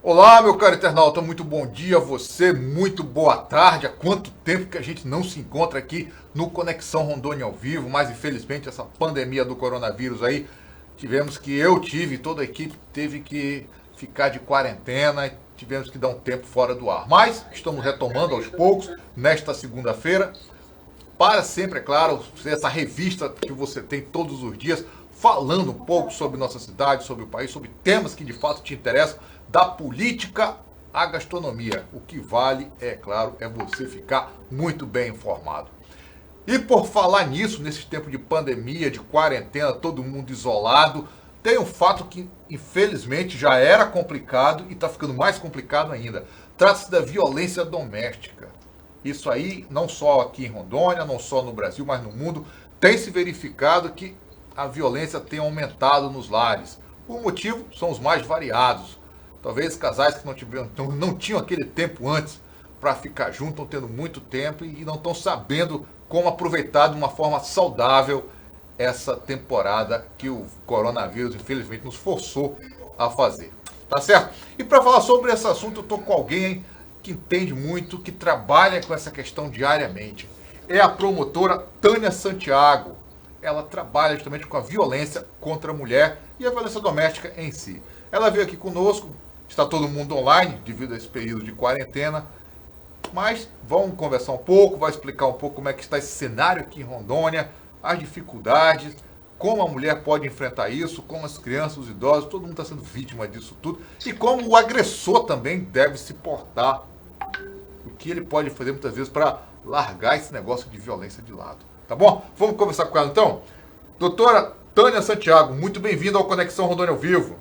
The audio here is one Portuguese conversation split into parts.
Olá, meu caro internauta, muito bom dia a você, muito boa tarde. Há quanto tempo que a gente não se encontra aqui no Conexão Rondônia ao vivo, mas infelizmente essa pandemia do coronavírus aí, toda a equipe teve que ficar de quarentena, e tivemos que dar um tempo fora do ar. Mas estamos retomando aos poucos nesta segunda-feira, para sempre, é claro, essa revista que você tem todos os dias, falando um pouco sobre nossa cidade, sobre o país, sobre temas que de fato te interessam, da política à gastronomia. O que vale, é claro, é você ficar muito bem informado. E por falar nisso, nesse tempo de pandemia, de quarentena, todo mundo isolado, tem um fato que infelizmente já era complicado e está ficando mais complicado ainda. Trata-se da violência doméstica. Isso aí, não só aqui em Rondônia, não só no Brasil, mas no mundo, tem se verificado que a violência tem aumentado nos lares. O motivo são os mais variados. Talvez casais que não tinham aquele tempo antes para ficar juntos, estão tendo muito tempo e não estão sabendo como aproveitar de uma forma saudável essa temporada que o coronavírus, infelizmente, nos forçou a fazer. Tá certo? E para falar sobre esse assunto, eu estou com alguém que entende muito, que trabalha com essa questão diariamente. É a promotora Tânia Santiago. Ela trabalha justamente com a violência contra a mulher e a violência doméstica em si. Ela veio aqui conosco, está todo mundo online devido a esse período de quarentena, mas vamos conversar um pouco, vai explicar um pouco como é que está esse cenário aqui em Rondônia, as dificuldades, como a mulher pode enfrentar isso, como as crianças, os idosos, todo mundo está sendo vítima disso tudo, e como o agressor também deve se portar, o que ele pode fazer muitas vezes para largar esse negócio de violência de lado. Tá bom? Vamos conversar com ela então? Doutora Tânia Santiago, muito bem-vinda ao Conexão Rondônia ao Vivo.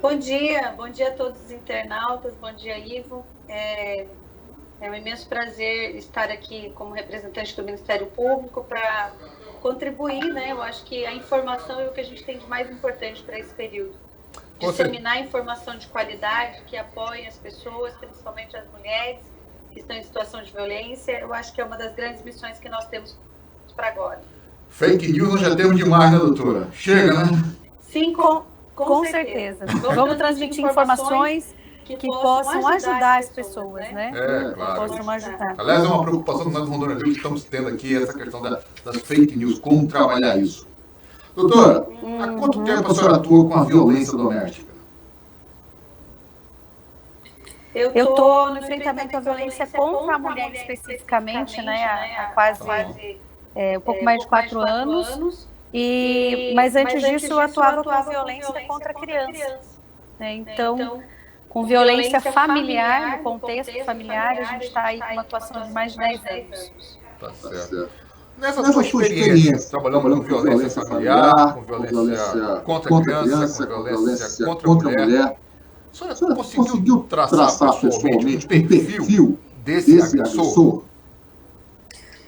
Bom dia a todos os internautas, bom dia, Ivo. É um imenso prazer estar aqui como representante do Ministério Público para contribuir, né? Eu acho que a informação é o que a gente tem de mais importante para esse período. Disseminar informação de qualidade que apoie as pessoas, principalmente as mulheres que estão em situação de violência. Eu acho que é uma das grandes missões que nós temos para agora. Fake news nós já temos demais, né, doutora? Chega, né? Sim, com certeza. Vamos transmitir informações que possam ajudar as pessoas, né? Claro. Possam ajudar. Aliás, é uma preocupação que nós, Rondônia, que estamos tendo aqui, essa questão das fake news, como trabalhar isso. Doutora, há quanto tempo a senhora atua com a violência doméstica? Eu estou no enfrentamento à violência contra a mulher especificamente, né? Há quase um pouco mais de 4 anos. Mas antes disso eu atuava com violência contra a criança. Né? Então, com violência familiar, no contexto familiar, a gente está aí com uma atuação de mais de 10 anos. Tá certo. Nessa sua experiência, trabalhando com violência familiar, com violência contra a criança, com violência contra a mulher, a senhora conseguiu traçar pessoalmente um perfil desse agressor?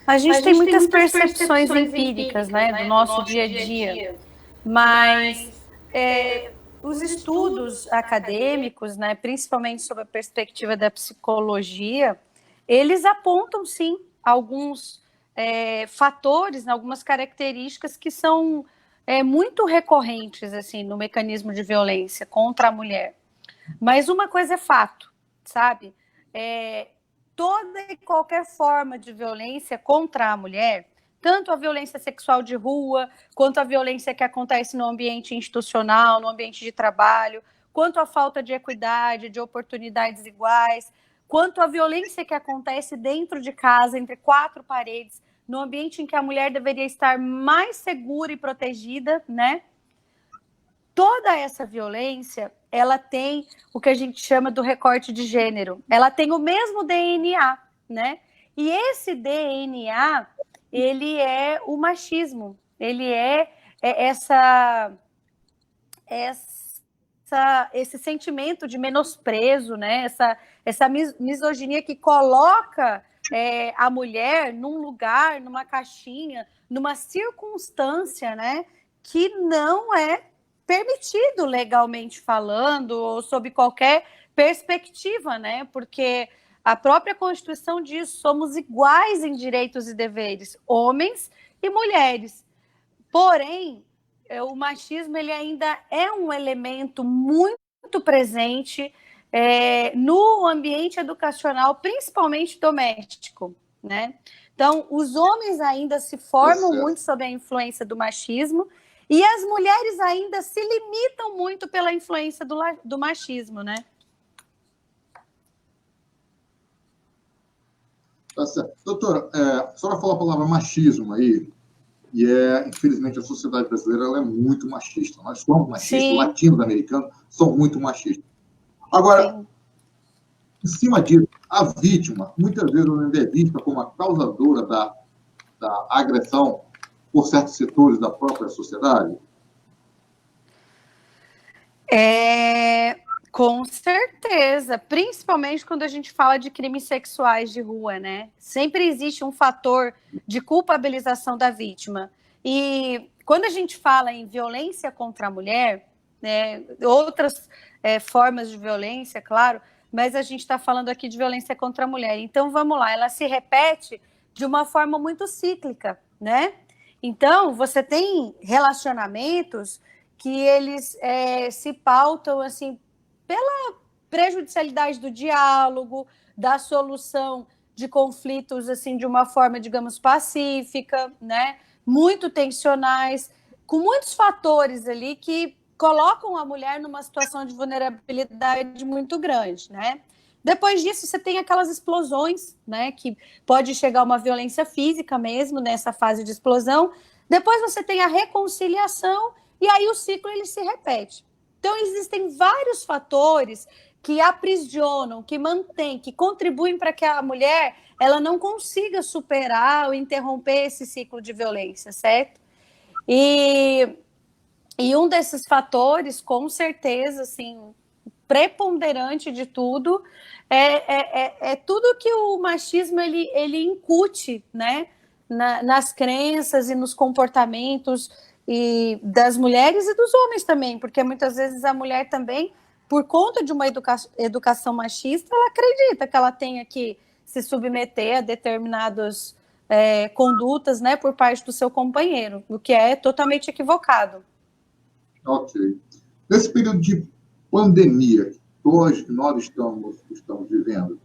A gente tem muitas percepções empíricas, né, do nosso dia a dia, mas os estudos acadêmicos, né, principalmente sob a perspectiva da psicologia, eles apontam, sim, alguns fatores, né, algumas características que são muito recorrentes assim, no mecanismo de violência contra a mulher. Mas uma coisa é fato, sabe? Toda e qualquer forma de violência contra a mulher, tanto a violência sexual de rua, quanto a violência que acontece no ambiente institucional, no ambiente de trabalho, quanto a falta de equidade, de oportunidades iguais, quanto a violência que acontece dentro de casa, entre 4 paredes, no ambiente em que a mulher deveria estar mais segura e protegida, né? Toda essa violência, ela tem o que a gente chama do recorte de gênero. Ela tem o mesmo DNA, né? E esse DNA, ele é o machismo. Ele é esse sentimento de menosprezo, né? Essa misoginia que coloca a mulher num lugar, numa caixinha, numa circunstância, né? Que não é permitido legalmente falando ou sob qualquer perspectiva, né? Porque a própria Constituição diz: somos iguais em direitos e deveres, homens e mulheres. Porém, o machismo ele ainda é um elemento muito presente no ambiente educacional, principalmente doméstico, né? Então, os homens ainda se formam muito sob a influência do machismo e as mulheres ainda se limitam muito pela influência do machismo, né? Tá certo. Doutora, a senhora falou a palavra machismo aí, e infelizmente, a sociedade brasileira ela é muito machista. Nós somos machistas, Sim. Latinos-americanos são muito machistas. Agora, sim, em cima disso, a vítima, muitas vezes, ainda é vista como a causadora da agressão por certos setores da própria sociedade? Com certeza, principalmente quando a gente fala de crimes sexuais de rua, né? Sempre existe um fator de culpabilização da vítima. E quando a gente fala em violência contra a mulher, né, outras formas de violência, claro, mas a gente está falando aqui de violência contra a mulher. Então, vamos lá, ela se repete de uma forma muito cíclica, né? Então, você tem relacionamentos que eles se pautam, assim, pela prejudicialidade do diálogo, da solução de conflitos, assim, de uma forma, digamos, pacífica, né? Muito tensionais, com muitos fatores ali que colocam a mulher numa situação de vulnerabilidade muito grande, né? Depois disso, você tem aquelas explosões, né? Que pode chegar a uma violência física mesmo, nessa fase de explosão. Depois você tem a reconciliação e aí o ciclo ele se repete. Então, existem vários fatores que aprisionam, que mantêm, que contribuem para que a mulher ela não consiga superar ou interromper esse ciclo de violência, certo? E um desses fatores, com certeza, assim, preponderante de tudo, é tudo que o machismo ele incute, né? Nas crenças e nos comportamentos e das mulheres e dos homens também, porque muitas vezes a mulher também, por conta de uma educação machista, ela acredita que ela tenha que se submeter a determinadas condutas, né, por parte do seu companheiro, o que é totalmente equivocado. Ok. Nesse período de pandemia que hoje nós estamos vivendo,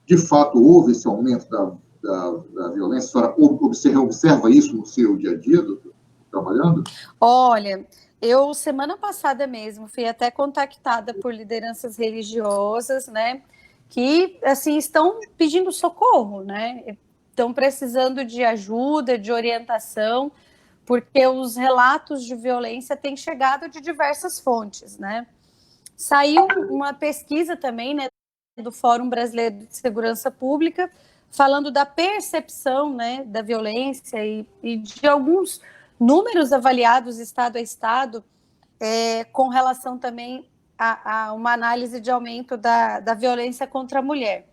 de fato houve esse aumento da violência? A senhora observa isso no seu dia a dia, doutor? Trabalhando? Olha, eu semana passada mesmo fui até contactada por lideranças religiosas, né, que assim estão pedindo socorro, né, estão precisando de ajuda, de orientação, porque os relatos de violência têm chegado de diversas fontes, né. Saiu uma pesquisa também, né, do Fórum Brasileiro de Segurança Pública, falando da percepção, né, da violência e de alguns números avaliados estado a estado, com relação também a uma análise de aumento da violência contra a mulher.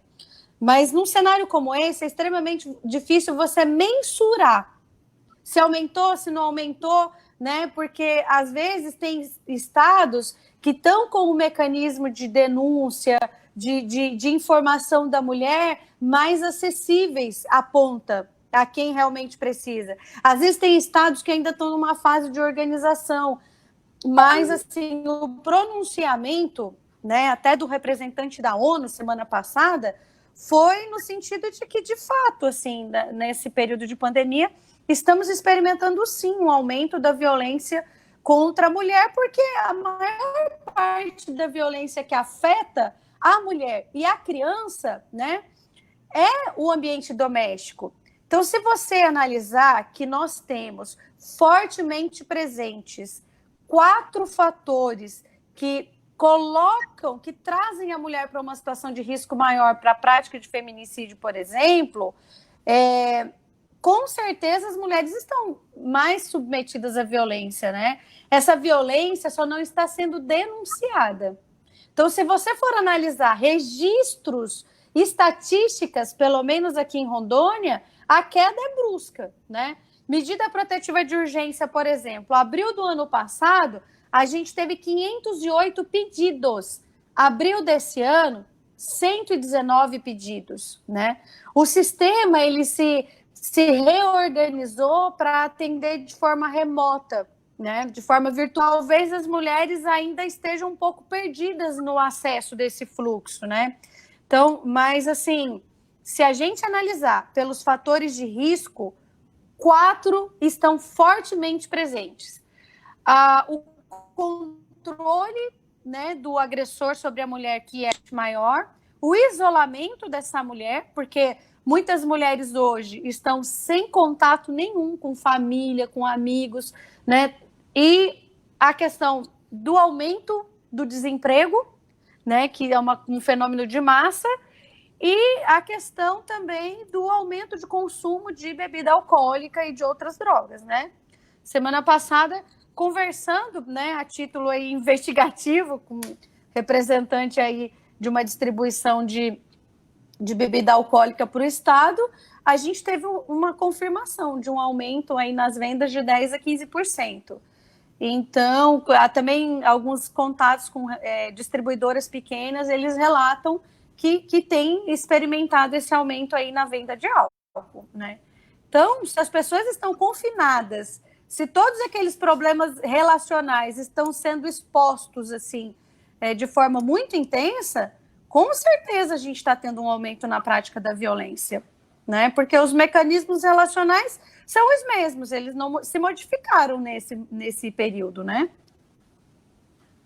Mas num cenário como esse, é extremamente difícil você mensurar se aumentou, se não aumentou, né? Porque às vezes tem estados que estão com o mecanismo de denúncia, de informação da mulher mais acessíveis à ponta, a quem realmente precisa. Às vezes tem estados que ainda estão numa fase de organização, mas assim, o pronunciamento, né, até do representante da ONU semana passada, foi no sentido de que, de fato, assim, nesse período de pandemia, estamos experimentando, sim, um aumento da violência contra a mulher, porque a maior parte da violência que afeta a mulher e a criança, né, é o ambiente doméstico. Então, se você analisar que nós temos fortemente presentes 4 fatores que colocam, que trazem a mulher para uma situação de risco maior para a prática de feminicídio, por exemplo, com certeza as mulheres estão mais submetidas à violência, né? Essa violência só não está sendo denunciada. Então, se você for analisar registros, estatísticas, pelo menos aqui em Rondônia, a queda é brusca, né? Medida protetiva de urgência, por exemplo, abril do ano passado, a gente teve 508 pedidos. Abril desse ano, 119 pedidos, né? O sistema, ele se reorganizou para atender de forma remota, né, de forma virtual, talvez as mulheres ainda estejam um pouco perdidas no acesso desse fluxo, né? Então, mas assim, se a gente analisar pelos fatores de risco, 4 estão fortemente presentes. O controle, né, do agressor sobre a mulher, que é maior, o isolamento dessa mulher, porque muitas mulheres hoje estão sem contato nenhum com família, com amigos, né? E a questão do aumento do desemprego, né, que é um fenômeno de massa, e a questão também do aumento de consumo de bebida alcoólica e de outras drogas, né? Semana passada, conversando, né, a título aí investigativo com representante aí de uma distribuição de bebida alcoólica para o Estado, a gente teve uma confirmação de um aumento aí nas vendas de 10% a 15%. Então, há também alguns contatos com distribuidoras pequenas, eles relatam que têm experimentado esse aumento aí na venda de álcool, né? Então, se as pessoas estão confinadas, se todos aqueles problemas relacionais estão sendo expostos assim, de forma muito intensa, com certeza a gente está tendo um aumento na prática da violência, né? Porque os mecanismos relacionais são os mesmos, eles não se modificaram nesse período, né?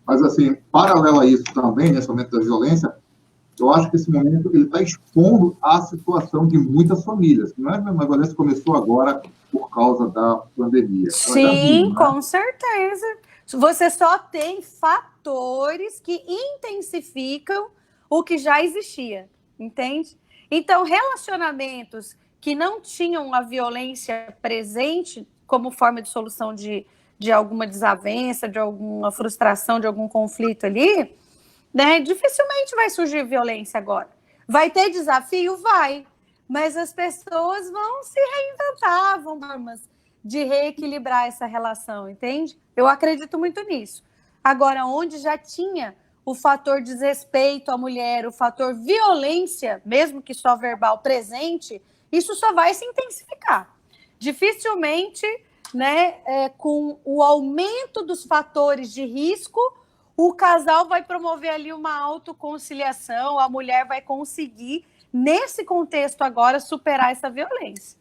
Mas, assim, paralelo a isso também, nesse momento da violência, eu acho que esse momento ele está expondo a situação de muitas famílias. Não é uma violência que começou agora por causa da pandemia. Sim, com certeza. Você só tem fatores que intensificam o que já existia, entende? Então, relacionamentos que não tinham a violência presente como forma de solução de alguma desavença, de alguma frustração, de algum conflito ali, né, dificilmente vai surgir violência agora. Vai ter desafio? Vai. Mas as pessoas vão se reinventar, vão dar formas de reequilibrar essa relação, entende? Eu acredito muito nisso. Agora, onde já tinha o fator desrespeito à mulher, o fator violência, mesmo que só verbal, presente, isso só vai se intensificar. Dificilmente, né, com o aumento dos fatores de risco, o casal vai promover ali uma autoconciliação, a mulher vai conseguir, nesse contexto agora, superar essa violência.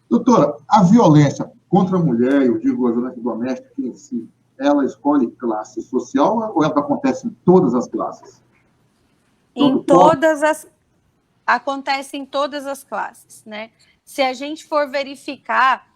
Doutora, a violência contra a mulher, eu digo a violência doméstica em si, ela escolhe classe social ou ela acontece em todas as classes? Acontece em todas as classes, né? Se a gente for verificar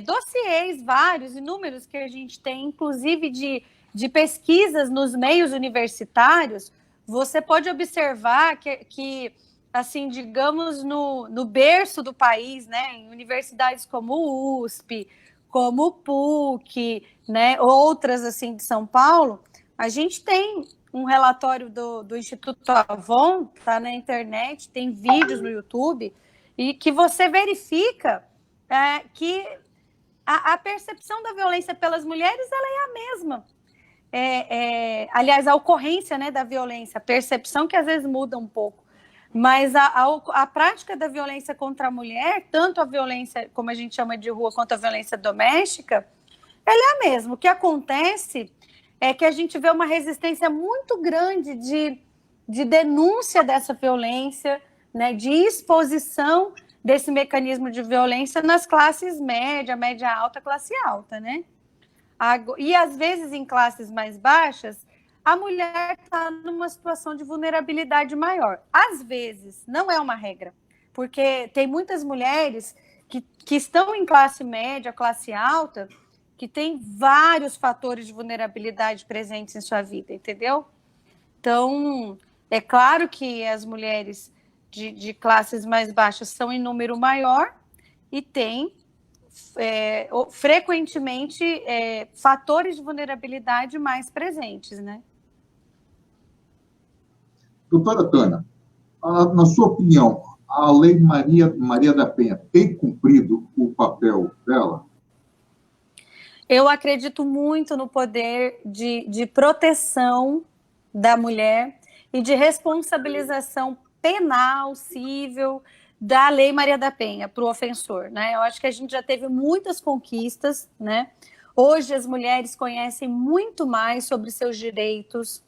dossiês vários, inúmeros que a gente tem, inclusive de pesquisas nos meios universitários, você pode observar que assim, digamos, no berço do país, né, em universidades como o USP, como o PUC, né, outras assim de São Paulo, a gente tem um relatório do Instituto Avon, tá na internet, tem vídeos no YouTube, e que você verifica que a percepção da violência pelas mulheres ela é a mesma. Aliás, a ocorrência, né, da violência, a percepção que às vezes muda um pouco, mas a prática da violência contra a mulher, tanto a violência, como a gente chama de rua, quanto a violência doméstica, ela é a mesma. O que acontece é que a gente vê uma resistência muito grande de denúncia dessa violência, né, de exposição desse mecanismo de violência nas classes média, média alta, classe alta, né? E às vezes em classes mais baixas, a mulher está numa situação de vulnerabilidade maior. Às vezes, não é uma regra, porque tem muitas mulheres que estão em classe média, classe alta, que têm vários fatores de vulnerabilidade presentes em sua vida, entendeu? Então, é claro que as mulheres de classes mais baixas são em número maior e têm frequentemente fatores de vulnerabilidade mais presentes, né? Doutora Tânia, na sua opinião, a Lei Maria da Penha tem cumprido o papel dela? Eu acredito muito no poder de proteção da mulher e de responsabilização penal, civil, da Lei Maria da Penha para o ofensor, né? Eu acho que a gente já teve muitas conquistas, né? Hoje as mulheres conhecem muito mais sobre seus direitos,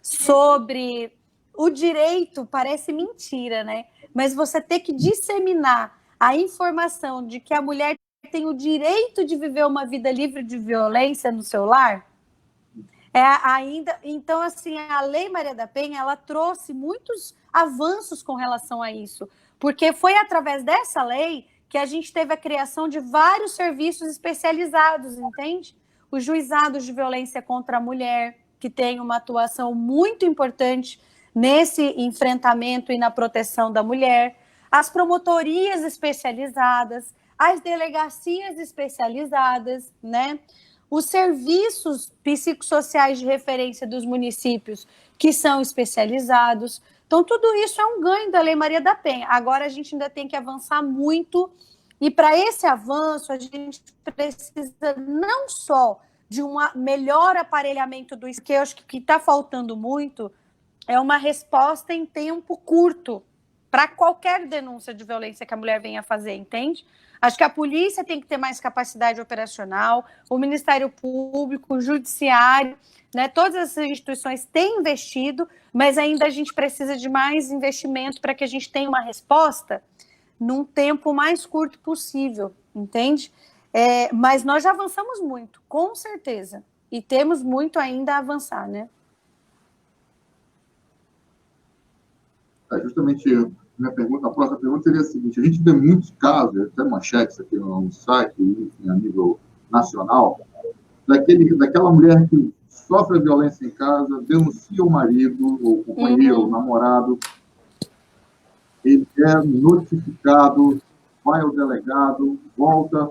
sobre o direito, parece mentira, né? Mas você ter que disseminar a informação de que a mulher tem o direito de viver uma vida livre de violência no seu lar, então, assim, a Lei Maria da Penha, ela trouxe muitos avanços com relação a isso, porque foi através dessa lei que a gente teve a criação de vários serviços especializados, entende? Os juizados de violência contra a mulher, que tem uma atuação muito importante nesse enfrentamento e na proteção da mulher, as promotorias especializadas, as delegacias especializadas, né? Os serviços psicossociais de referência dos municípios que são especializados. Então, tudo isso é um ganho da Lei Maria da Penha. Agora, a gente ainda tem que avançar muito, e para esse avanço, a gente precisa não só de um melhor aparelhamento do que eu acho que está faltando muito é uma resposta em tempo curto para qualquer denúncia de violência que a mulher venha fazer, entende? Acho que a polícia tem que ter mais capacidade operacional, o Ministério Público, o Judiciário, né? Todas essas instituições têm investido, mas ainda a gente precisa de mais investimento para que a gente tenha uma resposta num tempo mais curto possível, entende? Mas nós já avançamos muito, com certeza, e temos muito ainda a avançar, né? Justamente a próxima pergunta seria a seguinte: a gente vê muitos casos, até manchetes aqui no site, enfim, a nível nacional, daquela mulher que sofre violência em casa, denuncia o marido, ou o companheiro, o namorado, ele é notificado, vai ao delegado, volta,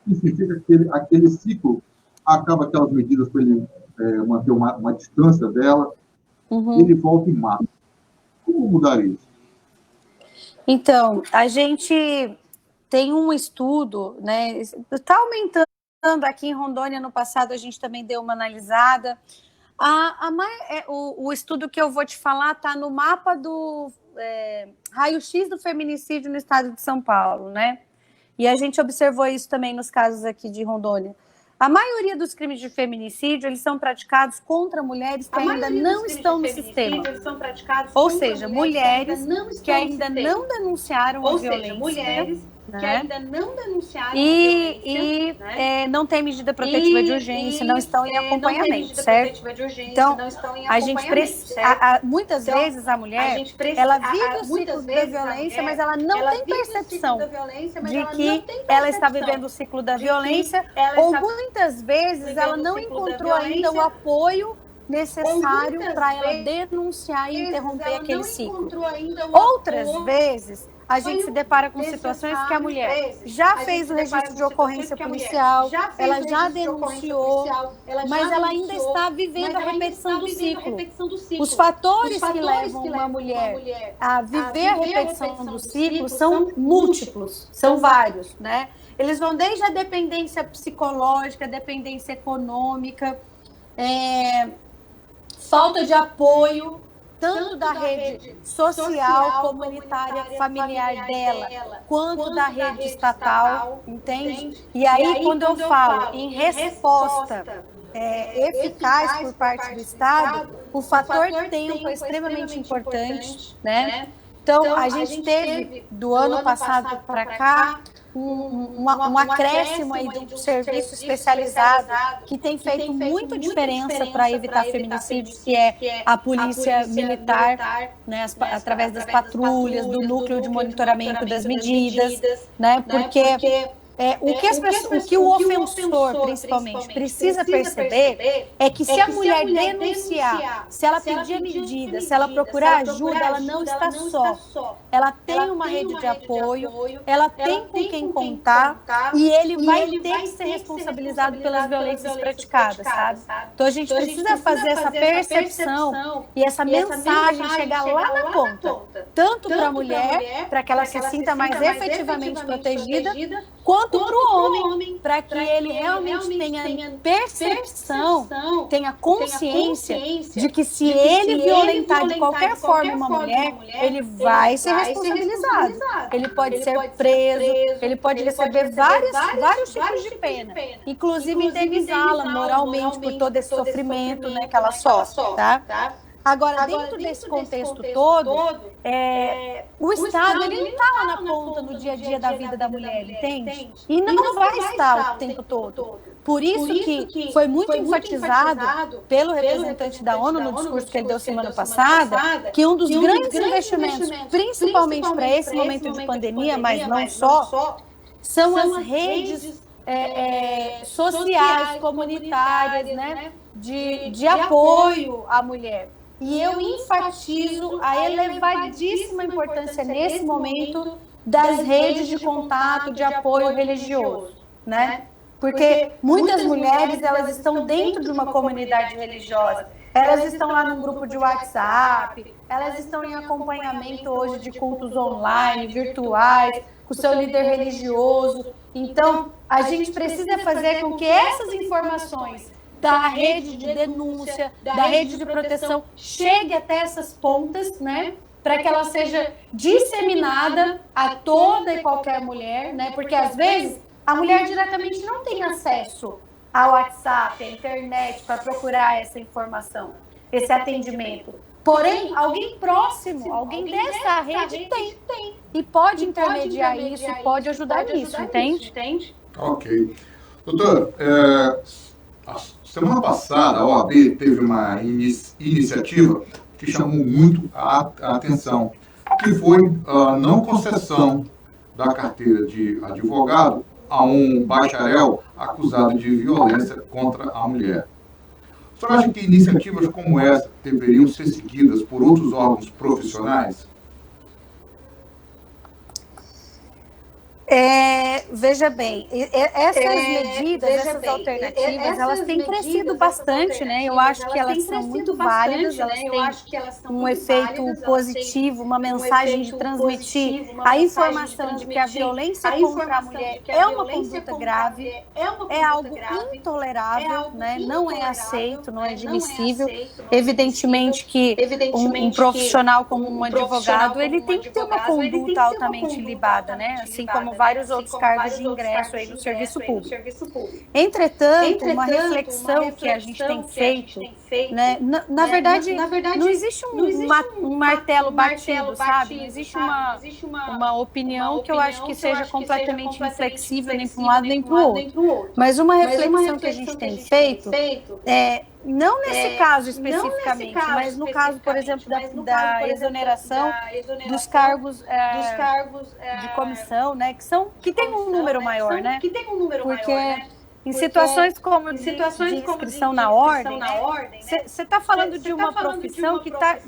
enfim, fica aquele ciclo, acaba aquelas medidas para ele manter uma distância dela, ele volta e mata. Como mudar isso? Então, a gente tem um estudo, né? Está aumentando aqui em Rondônia. No passado, a gente também deu uma analisada. O estudo que eu vou te falar está no mapa do raio-x do feminicídio no estado de São Paulo, né? E a gente observou isso também nos casos aqui de Rondônia. A maioria dos crimes de feminicídio, eles são praticados contra mulheres que ainda não estão no sistema. Ou seja, mulheres que ainda não denunciaram a violência. Que ainda não denunciaram e não tem medida protetiva de urgência, não estão em acompanhamento, certo? Então, a gente precisa, muitas vezes a mulher, ela vive o ciclo da violência, mas ela não tem percepção de que ela está vivendo o ciclo da violência, ou muitas vezes ela não encontrou ainda o apoio necessário para ela denunciar e interromper aquele ciclo. Outras vezes, a gente se depara com situações que a mulher já fez o registro de ocorrência policial, ela já denunciou, mas ela ainda está vivendo a repetição do ciclo. Os fatores que levam uma mulher a viver a repetição do ciclo são múltiplos, são vários, né? Eles vão desde a dependência psicológica, dependência econômica, falta de apoio, tanto da rede social, comunitária, familiar dela, quanto da rede estatal, entende? E aí, quando eu falo em resposta eficaz por parte do Estado, o fator tempo é extremamente importante, né? Então, a gente teve, do ano passado para cá, um acréscimo aí de um serviço especializado que tem feito muita diferença para evitar feminicídios, que é a polícia militar, né, através das patrulhas, do núcleo de monitoramento das medidas, né, porque o que o ofensor, principalmente, precisa perceber é que se a mulher denunciar, se ela pedir medida, se ela procurar ajuda, ela não está só. Ela tem uma rede de apoio, ela tem com quem contar e ele vai ter que ser responsabilizado pelas violências praticadas, sabe? Então a gente precisa fazer essa percepção e essa mensagem chegar lá na ponta, tanto para a mulher, para que ela se sinta mais efetivamente protegida, quanto para o homem, para que ele realmente tenha percepção, tenha consciência de que se ele violentar de qualquer forma uma mulher, ele vai ser responsabilizado. Ele pode ser preso, ele pode receber vários tipos de pena, inclusive indenizá-la moralmente por todo esse sofrimento, né, que ela sofre, tá? Agora, dentro desse contexto todo, o Estado ele não está lá na ponta no dia a dia da vida da mulher, entende? E não vai estar o tempo todo. Por isso que foi muito enfatizado pelo representante da ONU no discurso que ele deu semana passada, que um dos grandes investimentos, principalmente para esse momento de pandemia, mas não só, são as redes sociais, comunitárias, né, de apoio à mulher. E eu enfatizo a elevadíssima importância nesse momento das redes de contato, de apoio religioso, né? Porque muitas mulheres, elas estão dentro de uma comunidade religiosa, elas estão lá num grupo de WhatsApp, elas estão em acompanhamento hoje de cultos online, virtuais, com o seu líder religioso. Então, a gente precisa fazer com que essas informações da rede de denúncia, da rede de proteção, chegue até essas pontas, né? Para que ela seja disseminada a toda e qualquer mulher, né? Porque às vezes a mulher diretamente não tem acesso ao WhatsApp, à internet, para procurar essa informação, esse atendimento. Porém, alguém próximo, alguém dessa rede tem. E pode intermediar isso, e pode ajudar nisso, entende? Ok. Doutora, semana passada, a OAB teve uma iniciativa que chamou muito a atenção, que foi a não concessão da carteira de advogado a um bacharel acusado de violência contra a mulher. A senhora acha que iniciativas como essa deveriam ser seguidas por outros órgãos profissionais? Veja bem, essas medidas, essas alternativas, elas têm crescido bastante, né? Eu acho que elas são muito válidas, elas têm um efeito positivo, uma mensagem de transmitir a informação de que a violência contra a mulher é uma conduta grave, é algo intolerável, né? Não é aceito, não é admissível. Evidentemente que um profissional como um advogado, ele tem que ter uma conduta altamente ilibada, né? Assim como vários outros cargos de ingresso aí no serviço público. Entretanto, uma reflexão que a gente tem feito, né, na verdade, não existe um martelo batido, sabe? Não existe uma opinião que eu acho que seja completamente inflexível nem para um lado nem para o outro. Mas uma reflexão que a gente tem feito não nesse caso especificamente, mas no caso, por exemplo, da exoneração dos cargos de comissão, né, que tem um número maior, né? Porque em situações como de inscrição na ordem, você está falando de uma profissão que está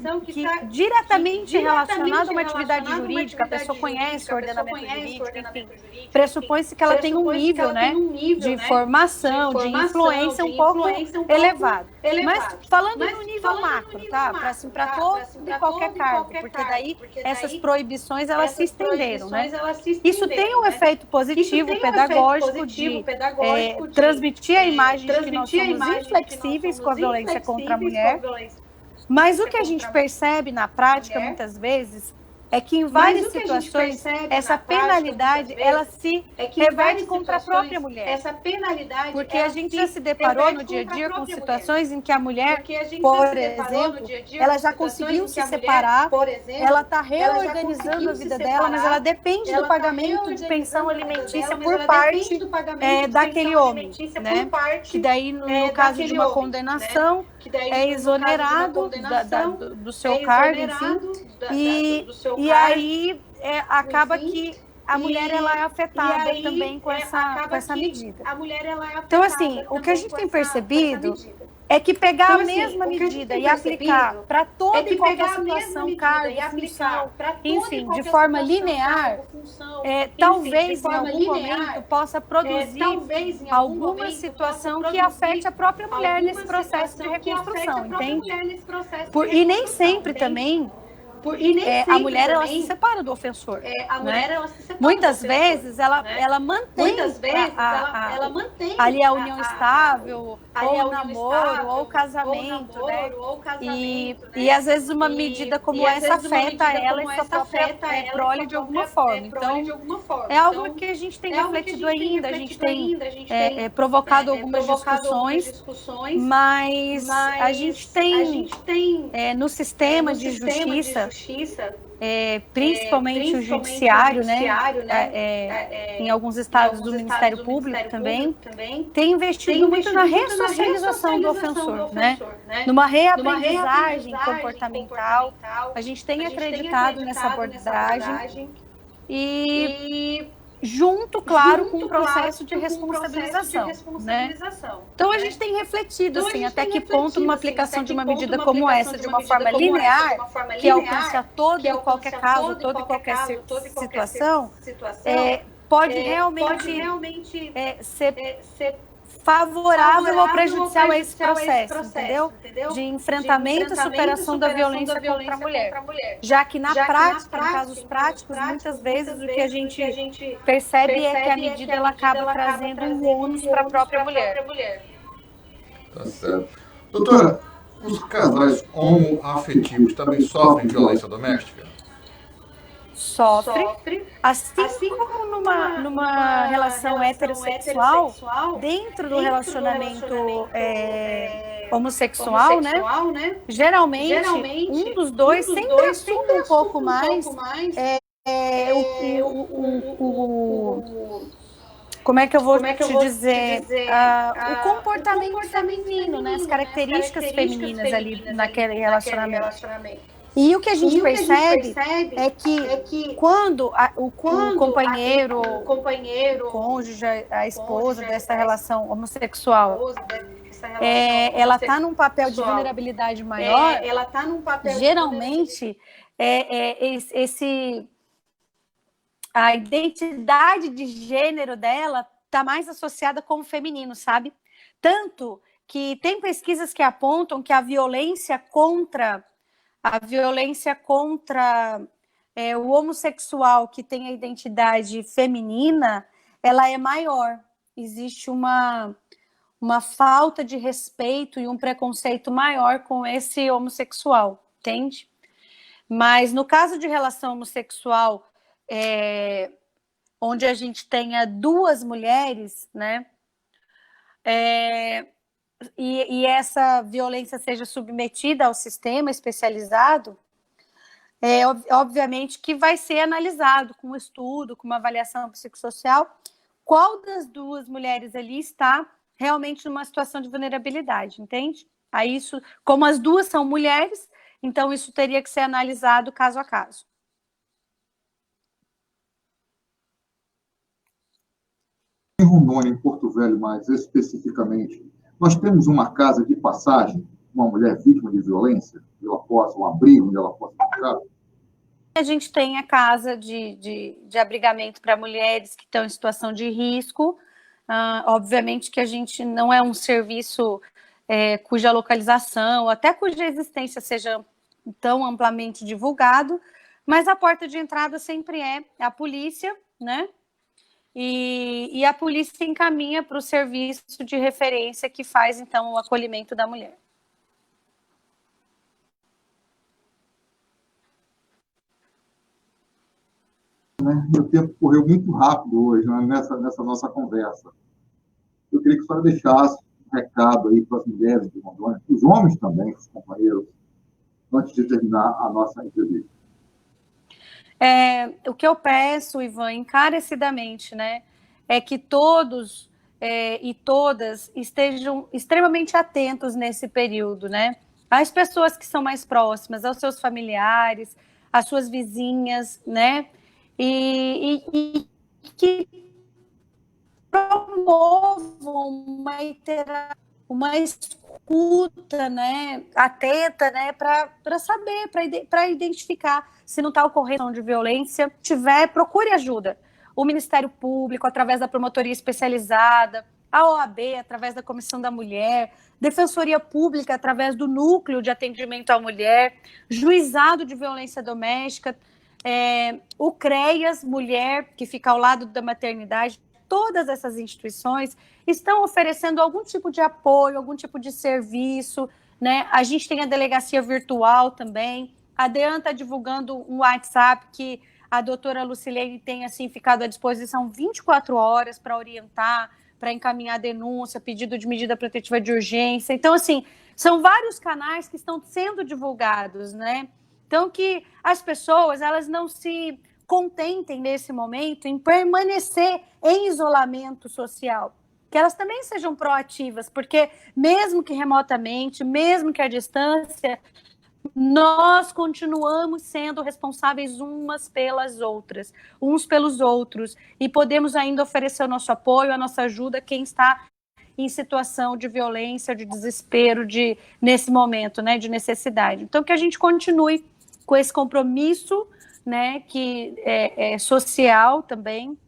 diretamente relacionada a uma atividade jurídica, a pessoa conhece o ordenamento jurídico, enfim, pressupõe-se que ela tem um nível, né, de formação, de influência um pouco elevado. Mas falando no nível macro, tá? Para todo e qualquer cargo, porque daí essas proibições, elas se estenderam, né? Isso tem um efeito positivo, pedagógico, de transmitir a imagem de que nós somos inflexíveis com a violência contra a mulher, mas o que a gente percebe na prática, muitas vezes, é que em várias situações essa penalidade ela se reverte contra a própria mulher. Porque a gente já se deparou no dia a dia com situações em que a mulher, por exemplo, ela já conseguiu se separar, ela está reorganizando a vida dela, mas ela depende do pagamento de pensão alimentícia por parte daquele homem, né? Que daí, no caso de uma condenação, é exonerado do seu cargo, enfim, e aí acaba que a mulher ela é afetada também com essa medida. Então, assim, o que a gente tem percebido é que pegar a mesma medida e aplicar para toda e qualquer situação, cargo, função, enfim, de forma linear, talvez em algum momento possa produzir alguma situação que afete a própria mulher nesse processo de reconstrução, entende? E nem sempre também a mulher ela se separa do ofensor. Muitas vezes ela mantém ali a união estável, ou o namoro, ou o casamento, né? E às vezes uma medida como essa afeta ela e sua própria prole de alguma forma. Então, é algo que a gente tem refletido ainda, a gente tem provocado algumas discussões, mas a gente tem no sistema de justiça, principalmente o judiciário, né, em alguns estados do Ministério Público também, tem investido muito na ressocialização do ofensor, né? Numa reaprendizagem comportamental. A gente tem acreditado nessa abordagem e junto, claro, com o processo de responsabilização, né? Então, a gente tem refletido, assim, até que ponto uma aplicação de uma medida como essa, de uma forma linear, que alcance a todo e qualquer caso, toda e qualquer situação, pode realmente ser favorável ou prejudicial a esse processo, entendeu? De enfrentamento e superação da violência contra a mulher. Já que na prática, em casos práticos, muitas vezes o que a gente percebe é que a medida ela acaba trazendo um ônus para a própria mulher. Tá certo. Doutora, os casais homoafetivos também sofrem violência doméstica? Sofre, assim como numa relação heterossexual, dentro do relacionamento homossexual, né? Geralmente, um dos dois sempre assume um pouco mais como é que eu vou te dizer? O comportamento feminino, né? As características femininas ali naquele relacionamento. E o que a gente percebe é que quando o companheiro, o cônjuge, a esposa dessa relação homossexual, ela está num papel de vulnerabilidade maior, geralmente a identidade de gênero dela está mais associada com o feminino, sabe? Tanto que tem pesquisas que apontam que a violência contra o homossexual que tem a identidade feminina, ela é maior. Existe uma falta de respeito e um preconceito maior com esse homossexual, entende? Mas no caso de relação homossexual, onde a gente tenha duas mulheres, né? E essa violência seja submetida ao sistema especializado, obviamente que vai ser analisado com um estudo, com uma avaliação psicossocial, qual das duas mulheres ali está realmente numa situação de vulnerabilidade, entende? Aí isso, como as duas são mulheres, então isso teria que ser analisado caso a caso. Em Rondônia, em Porto Velho, mais especificamente, nós temos uma casa de passagem, uma mulher vítima de violência, um abrigo onde ela possa ficar? A gente tem a casa de abrigamento para mulheres que estão em situação de risco. Obviamente que a gente não é um serviço cuja localização, até cuja existência seja tão amplamente divulgado, mas a porta de entrada sempre é a polícia, né? E a polícia encaminha para o serviço de referência que faz, então, o acolhimento da mulher. O tempo correu muito rápido hoje, né, nessa nossa conversa. Eu queria que a senhora deixasse um recado aí para as mulheres de Rondônia, os homens também, os companheiros, antes de terminar a nossa entrevista. O que eu peço, Ivan, encarecidamente, né, é que todos e todas estejam extremamente atentos nesse período, né, às pessoas que são mais próximas, aos seus familiares, às suas vizinhas, né, e que promovam uma escuta, né, atenta, né, para saber, para identificar se não está ocorrendo de violência. Se tiver, procure ajuda. O Ministério Público, através da promotoria especializada, a OAB, através da Comissão da Mulher, Defensoria Pública, através do Núcleo de Atendimento à Mulher, Juizado de Violência Doméstica, o CREAS Mulher, que fica ao lado da maternidade. Todas essas instituições estão oferecendo algum tipo de apoio, algum tipo de serviço, né? A gente tem a delegacia virtual também. A DEAN está divulgando um WhatsApp que a doutora Lucilene tem assim, ficado à disposição 24 horas para orientar, para encaminhar denúncia, pedido de medida protetiva de urgência. Então, assim, são vários canais que estão sendo divulgados, né? Então, que as pessoas, elas não se contentem nesse momento em permanecer em isolamento social, que elas também sejam proativas, porque mesmo que remotamente, mesmo que à distância, nós continuamos sendo responsáveis umas pelas outras, uns pelos outros, e podemos ainda oferecer o nosso apoio, a nossa ajuda a quem está em situação de violência, de desespero, nesse momento, né, de necessidade. Então, que a gente continue com esse compromisso, né, que é social também,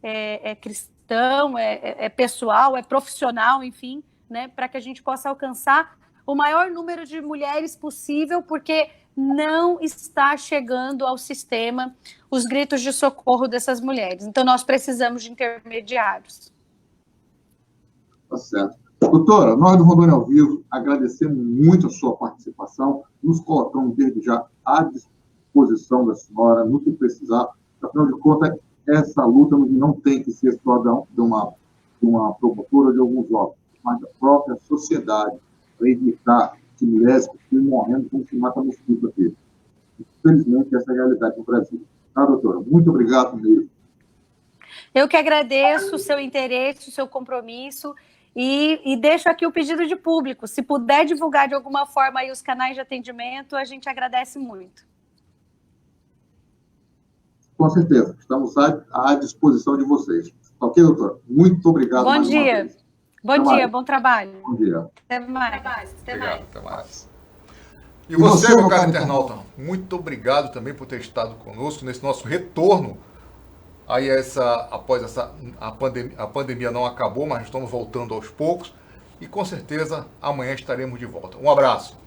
é cristão, é pessoal, é profissional, enfim, né, para que a gente possa alcançar o maior número de mulheres possível, porque não está chegando ao sistema os gritos de socorro dessas mulheres. Então, nós precisamos de intermediários. Tá certo. Doutora, nós do Rondônia ao Vivo agradecemos muito a sua participação, nos colocamos desde já à disposição da senhora, no que precisar. Afinal de contas, essa luta não tem que ser só de uma promotora ou de alguns órgãos, mas da própria sociedade, para evitar que mulheres continuem morrendo como se mata mosquito aqui. Infelizmente, essa é a realidade do Brasil. Tá, doutora? Muito obrigado mesmo. Eu que agradeço o seu interesse, o seu compromisso e deixo aqui o pedido de público. Se puder divulgar de alguma forma aí os canais de atendimento, a gente agradece muito. Com certeza. Estamos à disposição de vocês. Ok, doutora? Muito obrigado. Bom dia. Bom dia, bom trabalho. Bom dia. Até mais. Obrigado, até mais. E você, meu caro internauta, muito obrigado também por ter estado conosco nesse nosso retorno. Aí após a pandemia não acabou, mas estamos voltando aos poucos. E com certeza amanhã estaremos de volta. Um abraço.